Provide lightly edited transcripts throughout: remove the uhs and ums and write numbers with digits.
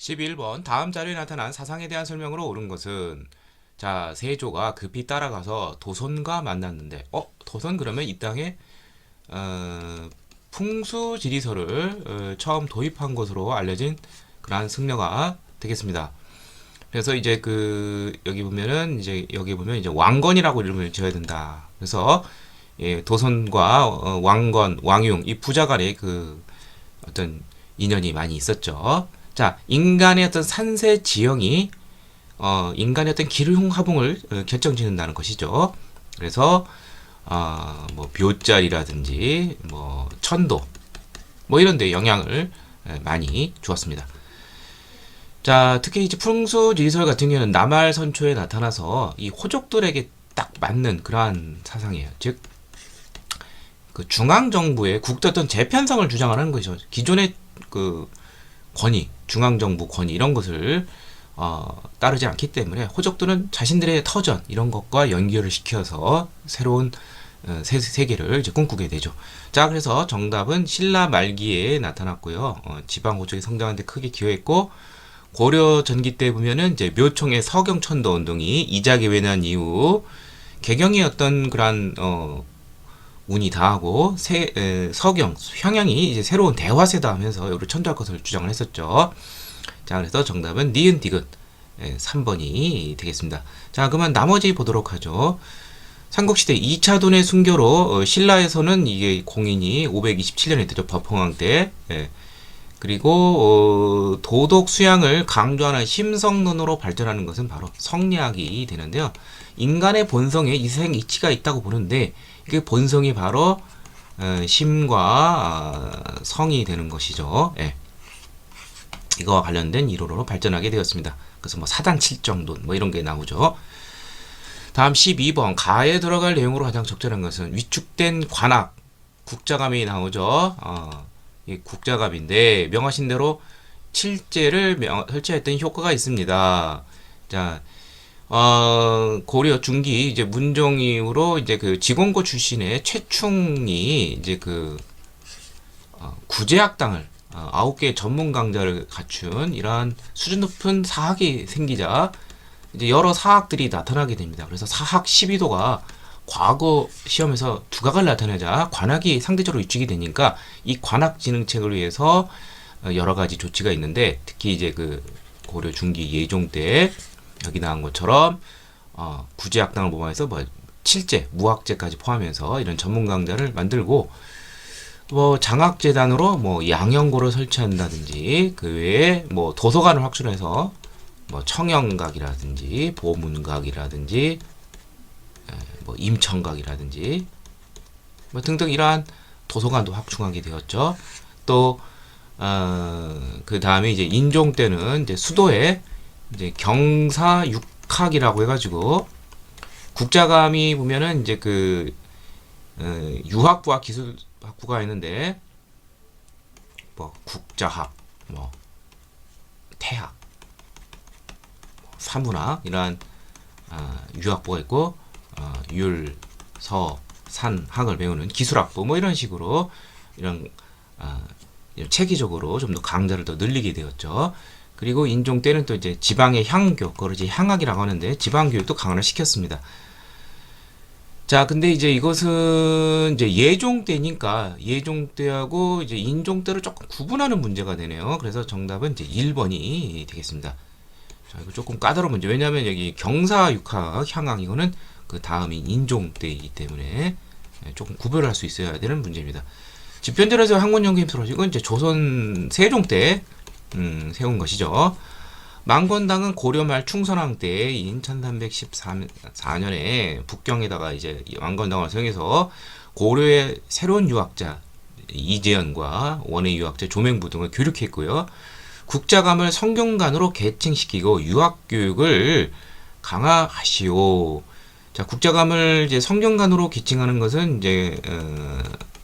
11번 다음 자료에 나타난 사상에 대한 설명으로 옳은 것은 자 세조가 급히 따라가서 도선과 만났는데 도선 그러면 이 땅에 풍수지리서를 처음 도입한 것으로 알려진 그러한 승려가 되겠습니다. 그래서 이제 여기 보면은 여기 보면 이제 왕건이라고 이름을 지어야 된다. 그래서 예, 도선과 왕건, 왕용 이 부자 간의 어떤 인연이 많이 있었죠. 자, 인간의 어떤 산세 지형이 인간의 어떤 기륭화봉을 결정짓는다는 것이죠. 그래서 뭐 묘자리라든지 뭐 천도 뭐 이런 데 영향을 많이 주었습니다. 자, 특히 이제 풍수지리설 같은 경우는 남할 선초에 나타나서 이 호족들에게 딱 맞는 그러한 사상이에요. 즉, 그 중앙정부의 국가어떤 재편성을 주장하는 것이죠. 기존의 권위, 중앙정부 권위 이런 것을 따르지 않기 때문에 호족들은 자신들의 터전 이런 것과 연결을 시켜서 새로운 세계를 이제 꿈꾸게 되죠. 자, 그래서 정답은 신라 말기에 나타났고요. 지방 호족이 성장하는 데 크게 기여했고 고려 전기 때 보면은 이제 묘총의 서경천도 운동이 이자계 외난 이후 개경의 어떤 그러한 운이 다하고 서경 평양이 이제 새로운 대화세다 하면서 여기를 천도할 것을 주장을 했었죠. 자, 그래서 정답은 니은 디귿 3번이 되겠습니다. 자, 그러면 나머지 보도록 하죠. 삼국시대 2차 돈의 순교로 신라에서는 이게 공인이 527년에 되죠. 법흥왕 때. 그리고 도덕 수양을 강조하는 심성론으로 발전하는 것은 바로 성리학이 되는데요. 인간의 본성에 이생 이치가 있다고 보는데 이게 본성이 바로 심과 성이 되는 것이죠. 이거와 관련된 이론으로 발전하게 되었습니다. 그래서 뭐 사단 칠정론 뭐 이런 게 나오죠. 다음 12번 가에 들어갈 내용으로 가장 적절한 것은 위축된 관악 국자감이 나오죠. 이 국자갑인데 명하신 대로 칠제를 설치했던 효과가 있습니다. 자, 고려 중기 이제 문종 이후로 이제 지공고 출신의 최충이 이제 구제학당을 9개의 전문 강자를 갖춘 이러한 수준 높은 사학이 생기자 이제 여러 사학들이 나타나게 됩니다. 그래서 사학 12도가 과거 시험에서 두각을 나타내자 관학이 상대적으로 위축이 되니까 이 관학 진흥책을 위해서 여러 가지 조치가 있는데 특히 이제 고려 중기 예종 때 여기 나온 것처럼 구제학당을 모방해서 뭐 칠제, 무학제까지 포함해서 이런 전문 강좌를 만들고 뭐 장학재단으로 뭐 양형고를 설치한다든지 그 외에 뭐 도서관을 확충해서 뭐 청영각이라든지 보문각이라든지 뭐 임청각이라든지 뭐 등등 이러한 도서관도 확충하게 되었죠. 또 그 다음에 이제 인종 때는 이제 수도에 이제 경사육학이라고 해가지고 국자감이 보면은 이제 유학부와 기술학부가 있는데 뭐 국자학, 뭐 태학, 사문학 이러한 유학부가 있고 율, 서, 산, 학을 배우는 기술학부 뭐 이런 식으로 이런 체계적으로 좀 더 강좌를 더 늘리게 되었죠. 그리고 인종 때는 또 이제 지방의 향교, 그걸 이제 향학이라고 하는데 지방 교육도 강화를 시켰습니다. 자, 근데 이제 이것은 이제 예종 때니까 예종 때하고 이제 인종 때를 조금 구분하는 문제가 되네요. 그래서 정답은 이제 1번이 되겠습니다. 자, 이거 조금 까다로운 문제. 왜냐하면 여기 경사육학, 향학 이거는 그 다음인 인종 때이기 때문에 조금 구별할 수 있어야 되는 문제입니다. 집현전에서 학문연구임 서로직은 이제 조선 세종 때 세운 것이죠. 망건당은 고려 말 충선왕 때인 1314년에 북경에다가 이제 망건당을 세용해서 고려의 새로운 유학자 이재현과 원의 유학자 조맹부 등을 교육했고요. 국자감을 성균관으로 계층시키고 유학교육을 강화하시오. 자, 국자감을 이제 성균관으로 계층하는 것은 이제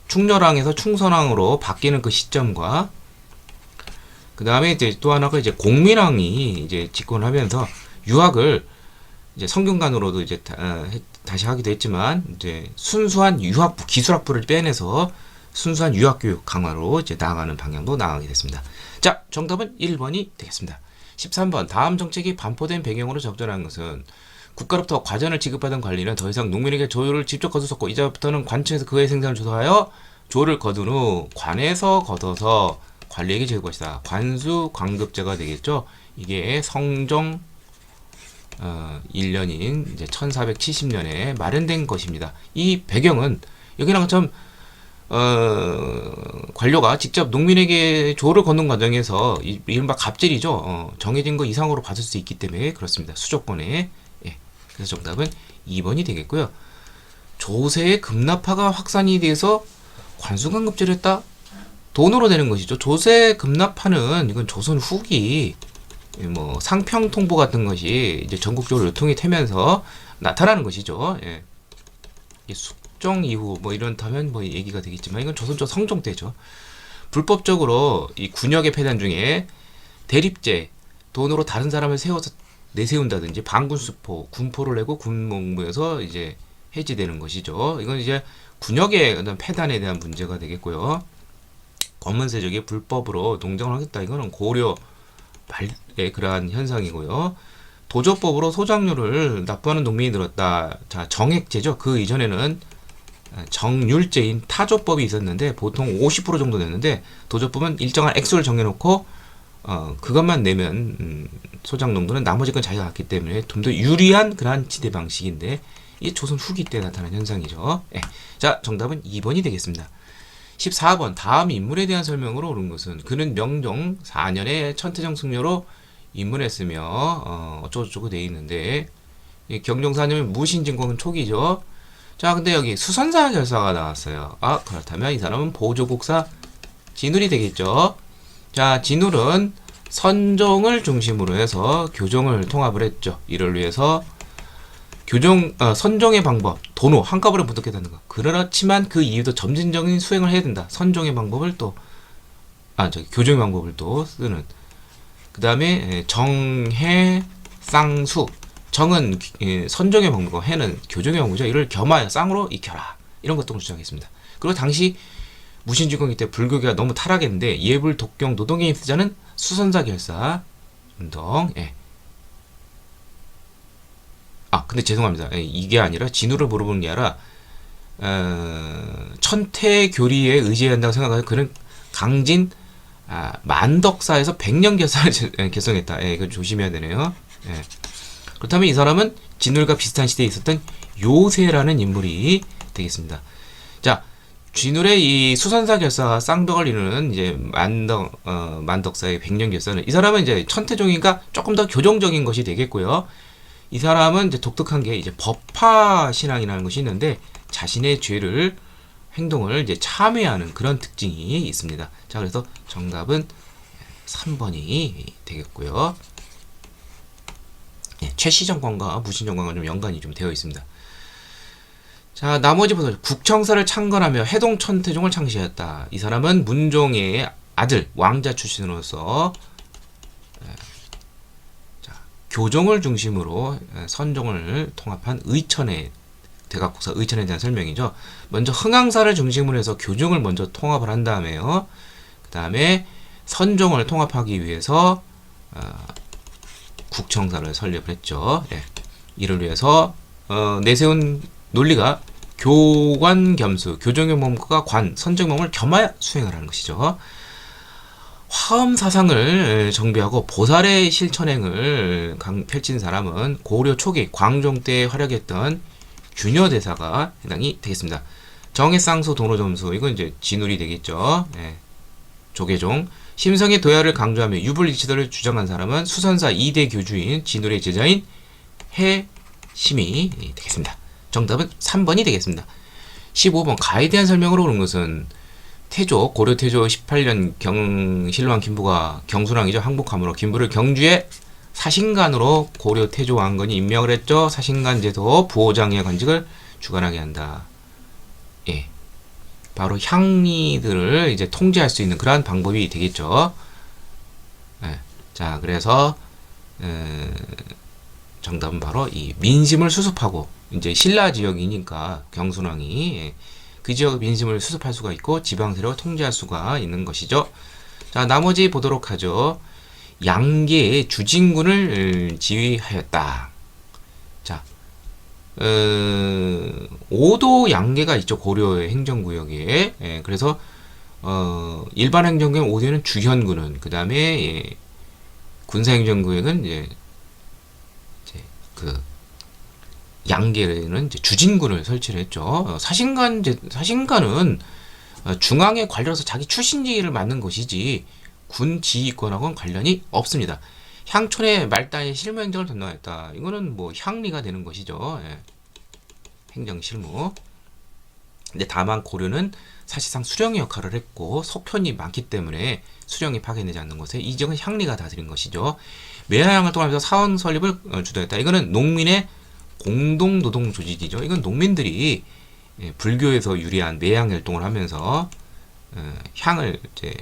충렬왕에서 충선왕으로 바뀌는 그 시점과 그 다음에 이제 또 하나가 이제 공민왕이 이제 집권하면서 유학을 이제 성균관으로도 이제 다시 하기도 했지만 이제 순수한 유학부, 기술학부를 빼내서 순수한 유학교육 강화로 이제 나아가는 방향도 나아가게 됐습니다. 자, 정답은 1번이 되겠습니다. 13번 다음 정책이 반포된 배경으로 적절한 것은 국가로부터 과전을 지급받은 관리는 더 이상 농민에게 조를 직접 거둘 수 없고 이제부터는 관청에서 그의 생산을 조사하여 조를 거둔 후 관에서 걷어서 관리에게 지을 것이다. 관수 관급제가 되겠죠. 이게 성종 1년인 이제 1470년에 마련된 것입니다. 이 배경은 여기랑 것처럼 관료가 직접 농민에게 조를 걷는 과정에서 이른바 갑질이죠. 정해진 거 이상으로 받을 수 있기 때문에 그렇습니다. 수조권에. 예. 그래서 정답은 2번이 되겠고요. 조세의 급납화가 확산이 돼서 관수관급제를 했다? 돈으로 되는 것이죠. 조세 급납화는 이건 조선 후기 뭐 상평통보 같은 것이 이제 전국적으로 유통이 되면서 나타나는 것이죠. 예. 숙종 이후 뭐 이런다면 뭐 얘기가 되겠지만 이건 조선조 성종 때죠. 불법적으로 이 군역의 폐단 중에 대립제 돈으로 다른 사람을 세워서 내세운다든지 반군수포 군포를 내고 군목무에서 이제 해지되는 것이죠. 이건 이제 군역의 어떤 폐단에 대한 문제가 되겠고요. 권문세족이 불법으로 농정을 하겠다. 이거는 고려 말의 그러한 현상이고요. 도저법으로 소작료를 납부하는 농민이 늘었다. 자, 정액제죠. 그 이전에는 정률제인 타조법이 있었는데 보통 50% 정도 냈는데 도저법은 일정한 액수를 정해놓고 그것만 내면 소작농부는 나머지 건 자기가 갖기 때문에 좀 더 유리한 그러한 지대 방식인데 이 조선 후기 때 나타난 현상이죠. 네. 자, 정답은 2번이 되겠습니다. 14번 다음 인물에 대한 설명으로 옳은 것은 그는 명종 4년에 천태종 승려로 입문했으며 어쩌고저쩌고 돼 있는데 경종 4년은 무신진권 초기죠. 자, 근데 여기 수선사 결사가 나왔어요. 아, 그렇다면 이 사람은 보조국사 진울이 되겠죠. 자, 진울은 선종을 중심으로 해서 교종을 통합을 했죠. 이를 위해서 선종의 방법, 도노 한꺼번에 분석해야 되는 거. 그렇지만 그 이유도 점진적인 수행을 해야 된다. 선종의 방법을 또 교종의 방법을 또 쓰는. 그 다음에 정해 쌍수. 정은 선종의 방법이고 해는 교종의 방법이죠. 이를 겸하여 쌍으로 익혀라. 이런 것도 주장했습니다. 그리고 당시 무신주공기 때 불교가 너무 타락했는데 예불 독경 노동의 입수자는 수선사 결사 운동. 예. 근데 죄송합니다. 이게 아니라 진우를 물어보는 게 아니라 천태교리에 의지해야 한다고 생각하여 그는 강진 만덕사에서 백년 결사를 개성했다. 이거 조심해야 되네요. 예. 그렇다면 이 사람은 진울과 비슷한 시대에 있었던 요세라는 인물이 되겠습니다. 자, 진울의 이 수선사 결사 쌍덕을 이루는 이제 만덕사의 백년 결사는 이 사람은 이제 천태종이니까 조금 더 교정적인 것이 되겠고요. 이 사람은 이제 독특한 게 이제 법화 신앙이라는 것이 있는데 자신의 행동을 이제 참회하는 그런 특징이 있습니다. 자, 그래서 정답은 3번이 되겠고요. 예, 최시정권과 무신정권과 좀 연관이 좀 되어 있습니다. 자, 나머지 보세요. 국청사를 창건하며 해동 천태종을 창시했다. 이 사람은 문종의 아들 왕자 출신으로서 교종을 중심으로 선종을 통합한 의천의 대각국사 의천에 대한 설명이죠. 먼저 흥왕사를 중심으로 해서 교종을 먼저 통합을 한 다음에요. 그 다음에 선종을 통합하기 위해서 국청사를 설립을 했죠. 예. 이를 위해서 내세운 논리가 교관겸수, 교종의 몸과 관, 선정의 몸을 겸하여 수행을 하는 것이죠. 화엄 사상을 정비하고 보살의 실천행을 펼친 사람은 고려 초기 광종 때 활약했던 균여대사가 해당이 되겠습니다. 정해쌍수 도노점수 이건 이제 진울이 되겠죠. 네. 조계종 심성의 도야를 강조하며 유불이치도를 주장한 사람은 수선사 2대 교주인 진울의 제자인 해심이 되겠습니다. 정답은 3번이 되겠습니다. 15번 가에 대한 설명으로 옳은 것은 고려 태조 18년 신로왕 김부가 경순왕이죠. 항복함으로 김부를 경주의 사신관으로 고려 태조 왕건이 임명을 했죠. 사신관 제도 부호장의 관직을 주관하게 한다. 예, 바로 향리들을 이제 통제할 수 있는 그러한 방법이 되겠죠. 예, 자, 그래서 정답은 바로 이 민심을 수습하고 이제 신라 지역이니까 경순왕이 그 지역 민심을 수습할 수가 있고 지방 세력을 통제할 수가 있는 것이죠. 자, 나머지 보도록 하죠. 양계의 주진군을 지휘하였다. 자, 5도 양계가 있죠. 고려의 행정구역에. 예, 그래서 일반 행정구역 5도에는 주현군은, 그 다음에 예, 군사행정구역은 이제 그 양계는 이제 주진군을 설치를 했죠. 사신관은 중앙에 관료로서 자기 출신지를 맡는 것이지 군 지휘권하고는 관련이 없습니다. 향촌의 말단이 실무행정을 담당했다. 이거는 뭐 향리가 되는 것이죠. 예. 행정실무. 근데 다만 고려는 사실상 수령의 역할을 했고 석현이 많기 때문에 수령이 파견되지 않는 곳에 이 지역은 향리가 다스린 것이죠. 매화양을 통하면서 사원 설립을 주도했다. 이거는 농민의 공동 노동 조직이죠. 이건 농민들이 불교에서 유리한 매양 활동을 하면서 향을 이제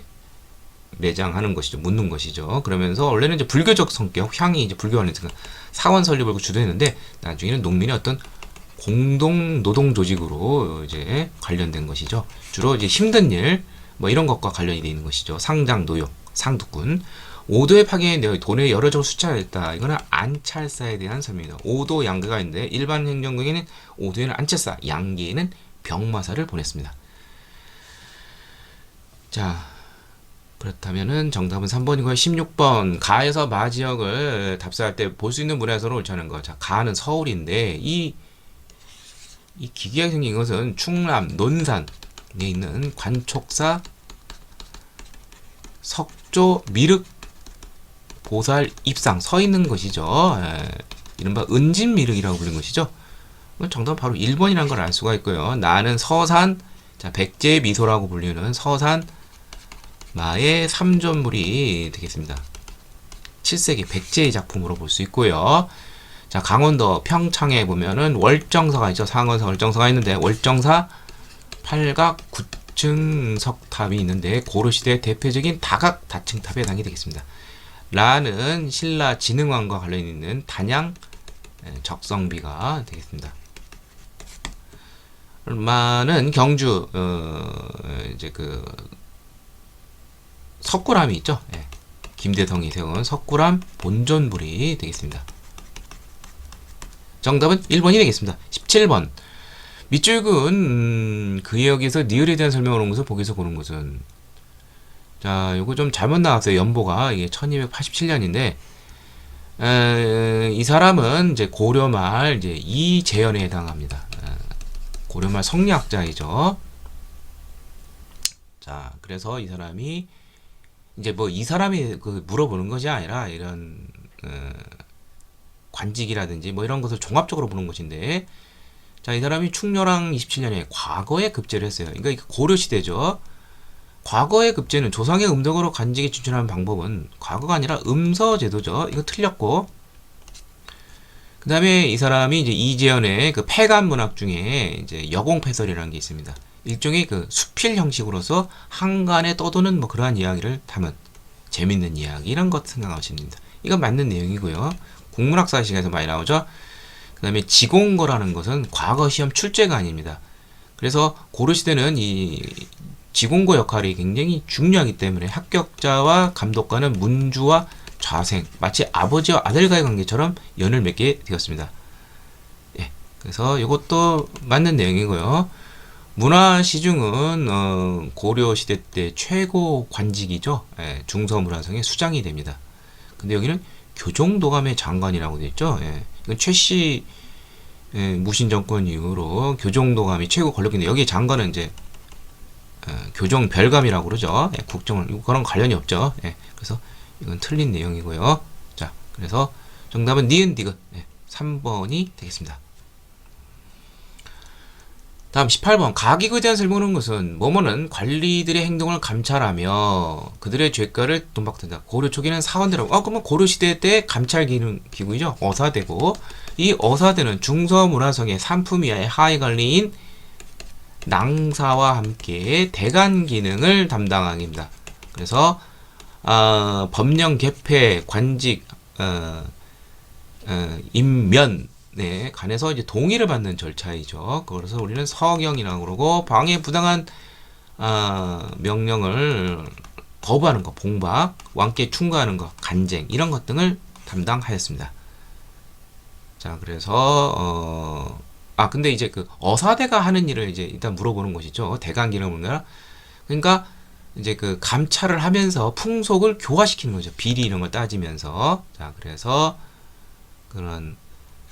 매장하는 것이죠. 묻는 것이죠. 그러면서 원래는 이제 불교적 성격, 향이 이제 불교 안에서 사원 설립을 주도했는데 나중에는 농민의 어떤 공동 노동 조직으로 이제 관련된 것이죠. 주로 이제 힘든 일, 뭐 이런 것과 관련이 되어 있는 것이죠. 상장, 노역, 상두군. 5도의 파견이 돈의 여러 적 수차했다. 이거는 안찰사에 대한 설명입니다. 5도 양계가 있는데 일반 행정국에는 5도에는 안찰사, 양계에는 병마사를 보냈습니다. 자, 그렇다면은 정답은 3번이고요. 16번 가에서 마 지역을 답사할 때 볼 수 있는 문화에서로 옳다는 거. 자, 가는 서울인데 이 기기하게 생긴 것은 충남 논산에 있는 관촉사 석조 미륵 보살 입상 서 있는 것이죠. 이른바 은진미륵이라고 부르는 것이죠. 정답은 바로 1번이라는 걸 알 수가 있고요. 나는 서산, 자, 백제 미소라고 불리는 서산 마의 삼존물이 되겠습니다. 7세기 백제의 작품으로 볼 수 있고요. 자, 강원도 평창에 보면은 월정사가 있죠. 상원사 월정사가 있는데 월정사 팔각 9층 석탑이 있는데 고려시대 대표적인 다각 다층탑에 해당이 되겠습니다. 라는 신라 진흥왕과 관련 있는 단양 적성비가 되겠습니다. 마는 경주 이제 그 석굴암이 있죠. 예. 김대성이 세운 석굴암 본존불이 되겠습니다. 정답은 1번이 되겠습니다. 17번 밑줄근 그 지역에서 니을에 대한 설명을 온 것을 보기에서 고른 것은, 자, 요거 좀 잘못 나왔어요. 연보가 이게 1287년인데 이 사람은 이제 고려말 이제 이재현에 해당합니다. 고려말 성리학자이죠. 자, 그래서 이 사람이 이제 뭐 이 사람이 그 물어보는 것이 아니라 이런 관직이라든지 뭐 이런 것을 종합적으로 보는 것인데, 자, 이 사람이 충렬왕 27년에 과거에 급제를 했어요. 그러니까 고려 시대죠. 과거의 급제는 조상의 음덕으로 관직에 추천하는 방법은 과거가 아니라 음서제도죠. 이거 틀렸고, 그 다음에 이 사람이 이제 이재현의 그 폐간 문학 중에 이제 여공패설이라는 게 있습니다. 일종의 그 수필 형식으로서 한간에 떠도는 뭐 그러한 이야기를 담은 재밌는 이야기, 이런 것 생각하시면 됩니다. 이건 맞는 내용이고요. 국문학사 시간에서 많이 나오죠. 그 다음에 지공거라는 것은 과거 시험 출제가 아닙니다. 그래서 고려시대는 이 지공고 역할이 굉장히 중요하기 때문에 합격자와 감독관은 문주와 좌생, 마치 아버지와 아들과의 관계처럼 연을 맺게 되었습니다. 예, 그래서 이것도 맞는 내용이고요. 문화시중은 고려시대 때 최고 관직이죠. 예, 중서문화성의 수장이 됩니다. 근데 여기는 교종도감의 장관이라고 되어 있죠. 예, 이건 최씨 무신정권 이후로 교종도감이 최고 권력인데 여기 장관은 이제 교정별감이라고 그러죠. 예, 국정을 그런 관련이 없죠. 예, 그래서 이건 틀린 내용이고요. 자, 그래서 정답은 니은 디귿 3번이 되겠습니다. 다음 18번 가기구에 대한 설명하는 것은 뭐뭐는 관리들의 행동을 감찰하며 그들의 죄가를 돈박든다. 고려 초기는 사원대라고. 그러면 고려 시대 때 감찰 기구이죠. 어사대고, 이 어사대는 중서문화성의 산품 이하의 하위 관리인 낭사와 함께 대간 기능을 담당합니다. 그래서 법령 개폐, 관직, 임면 관해서 이제 동의를 받는 절차이죠. 그래서 우리는 서경이라고 그러고, 방해 부당한 명령을 거부하는 거, 봉박, 왕께 충고하는 거, 간쟁 이런 것 등을 담당하였습니다. 자, 그래서 근데 이제 그 어사대가 하는 일을 이제 일단 물어보는 것이죠. 대강기를 묻는다. 그러니까 이제 그 감찰을 하면서 풍속을 교화시키는 거죠. 비리 이런 걸 따지면서. 자, 그래서 그런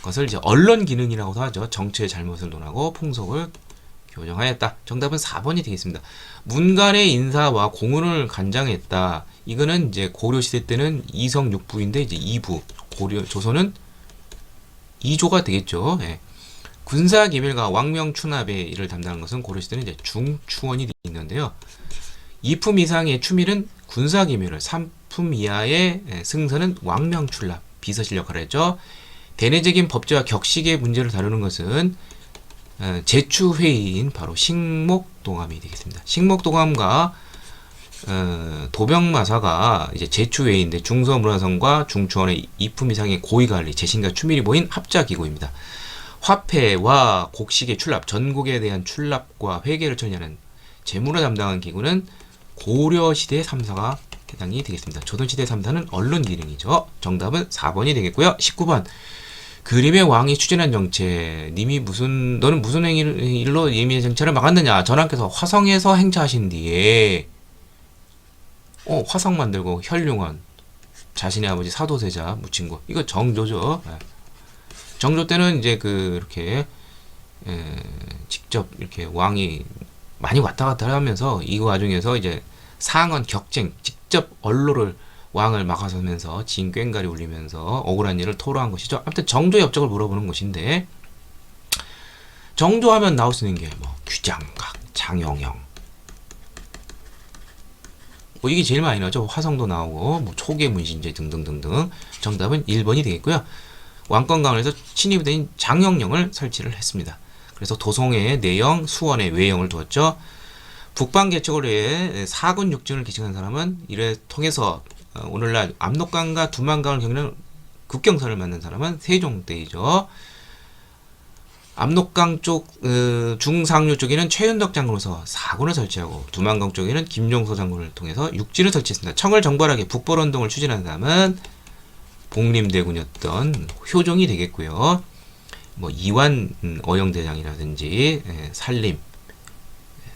것을 이제 언론 기능이라고도 하죠. 정치의 잘못을 논하고 풍속을 교정하였다. 정답은 4번이 되겠습니다. 문간의 인사와 공훈을 관장했다. 이거는 이제 고려 시대 때는 이성 6부인데 이제 2부. 고려 조선은 2조가 되겠죠. 예. 군사 기밀과 왕명 추납의 일을 담당하는 것은 고려 시대는 이제 중추원이 되어 있는데요. 2품 이상의 추밀은 군사 기밀을, 3품 이하의 승선은 왕명 출납, 비서실 역할을 했죠. 대내적인 법제와 격식의 문제를 다루는 것은 제추회의인 바로 식목동암이 되겠습니다. 식목동암과 도병마사가 이제 제추회의인데 중서문화성과 중추원의 2품 이상의 고위관리, 재신과 추밀이 모인 합작기구입니다. 화폐와 곡식의 출납, 전국에 대한 출납과 회계를 처리하는 재무를 담당한 기구는 고려시대 3사가 해당이 되겠습니다. 조선시대 3사는 언론 기능이죠. 정답은 4번이 되겠고요. 19번. 그림의 왕이 추진한 정책. 너는 무슨 일로 예미의 정책을 막았느냐. 전하께서 화성에서 행차하신 뒤에 화성 만들고 혈룡원, 자신의 아버지 사도세자 묻힌 거. 이거 정조죠. 정조 때는 이제 이렇게 직접 이렇게 왕이 많이 왔다 갔다 하면서 이 와중에서 이제 상언 격쟁, 직접 언로를 왕을 막아서면서 진 꽹가리 울리면서 억울한 일을 토로한 것이죠. 아무튼 정조의 업적을 물어보는 것인데, 정조하면 나올 수 있는 게 뭐 규장각, 장영영, 뭐 이게 제일 많이 나오죠. 화성도 나오고 뭐 초계 문신제 등등등등. 정답은 1번이 되겠고요. 왕권강을에서 친입이 된 장영영을 설치를 했습니다. 그래서 도성의 내영, 수원의 외영을 두었죠. 북방개척을 위해 사군 육진을 개척한 사람은 이를 통해서 오늘날 압록강과 두만강을 겪는 국경선을 만든 사람은 세종대이죠. 압록강 쪽 중상류 쪽에는 최윤덕 장군으로서 사군을 설치하고 두만강 쪽에는 김종서 장군을 통해서 육진을 설치했습니다. 청을 정벌하게 북벌운동을 추진한 사람은 복림대군이었던 효종이 되겠고요. 뭐 이완 어영대장이라든지 산림,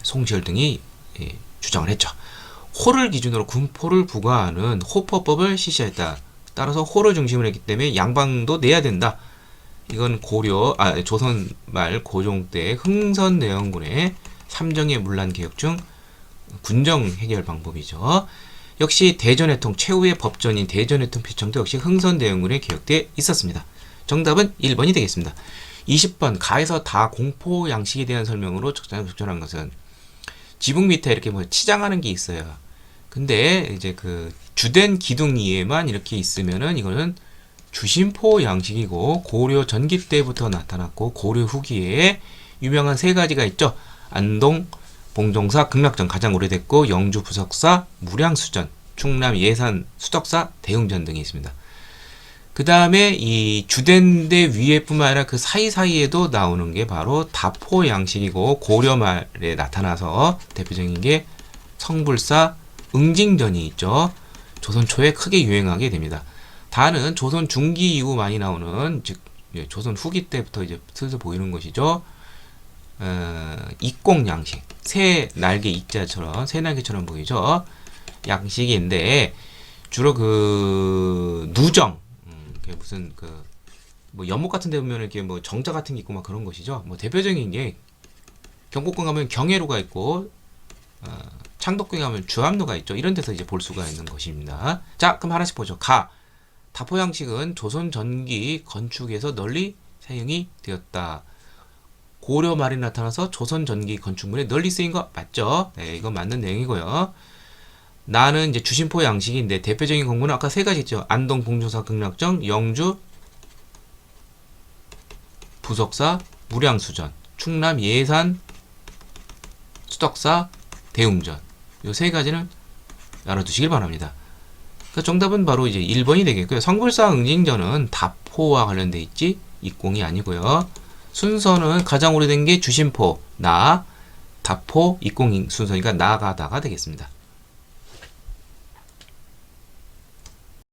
송시열 등이 주장을 했죠. 호를 기준으로 군포를 부과하는 호포법을 실시했다. 따라서 호를 중심으로 했기 때문에 양방도 내야 된다. 이건 조선 말 고종 때 흥선대원군의 삼정의 문란 개혁 중 군정 해결 방법이죠. 역시 대전해통 최후의 법전인 대전해통 피청도 역시 흥선대원군의 개혁대에 있었습니다. 정답은 1번이 되겠습니다. 20번 가에서 다 공포 양식에 대한 설명으로 적절한 것은 지붕 밑에 이렇게 뭐 치장하는 게 있어요. 근데 이제 주된 기둥위에만 이렇게 있으면은 이거는 주심포 양식이고 고려 전기 때부터 나타났고 고려 후기에 유명한 3가지가 있죠. 안동 봉종사 극락전 가장 오래됐고 영주 부석사 무량수전, 충남 예산 수덕사 대웅전 등이 있습니다. 그 다음에 이 주된대 위에뿐만 아니라 그 사이사이에도 나오는 게 바로 다포 양식이고 고려 말에 나타나서 대표적인 게 성불사 응징전이 있죠. 조선 초에 크게 유행하게 됩니다. 다는 조선 중기 이후 많이 나오는, 즉 조선 후기 때부터 이제 슬슬 보이는 것이죠. ik공 양식, 새 날개 이자처럼 새 날개처럼 보이죠. 양식인데 주로 누정, 무슨 뭐 연못 같은 데 보면 이렇게 뭐 정자 같은 게 있고 막 그런 것이죠. 뭐 대표적인 게 경복궁 가면 경회로가 있고 창덕궁에 가면 주암로가 있죠. 이런 데서 이제 볼 수가 있는 것입니다. 자, 그럼 하나씩 보죠. 다포 양식은 조선 전기 건축에서 널리 사용이 되었다. 고려 말에 나타나서 조선 전기 건축물에 널리 쓰인 거 맞죠? 네, 이건 맞는 내용이고요. 나는 이제 주심포 양식인데 대표적인 건물은 아까 3가지 있죠. 안동 봉조사 극락정, 영주 부석사 무량수전, 충남 예산 수덕사 대웅전. 요 3가지는 알아두시길 바랍니다. 정답은 바로 이제 1번이 되겠고요. 성불사 응징전은 다포와 관련돼 있지 ik공이 아니고요. 순서는 가장 오래된 게 주심포, 다포, ik공 순서니까 나가다가 되겠습니다.